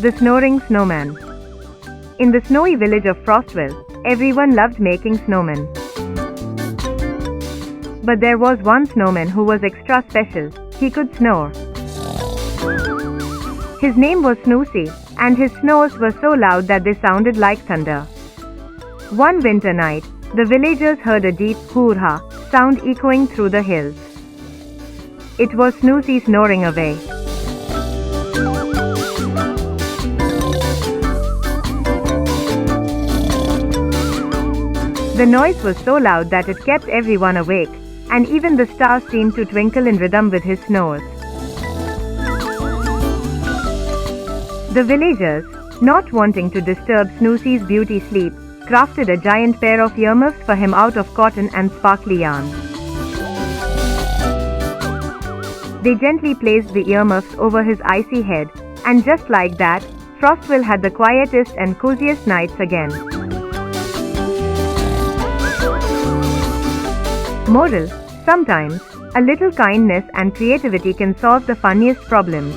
The Snoring Snowman. In the snowy village of Frostville, everyone loved making snowmen. But there was one snowman who was extra special. He could snore. His name was Snoopy, and his snores were so loud that they sounded like thunder. One winter night, the villagers heard a deep hoo-ha sound echoing through the hills. It was Snoopy snoring away. The noise was so loud that it kept everyone awake, and even the stars seemed to twinkle in rhythm with his snores. The villagers, not wanting to disturb Snoopy's beauty sleep, crafted a giant pair of earmuffs for him out of cotton and sparkly yarn. They gently placed the earmuffs over his icy head, and just like that, Frostville had the quietest and coziest nights again. Moral: sometimes, a little kindness and creativity can solve the funniest problems.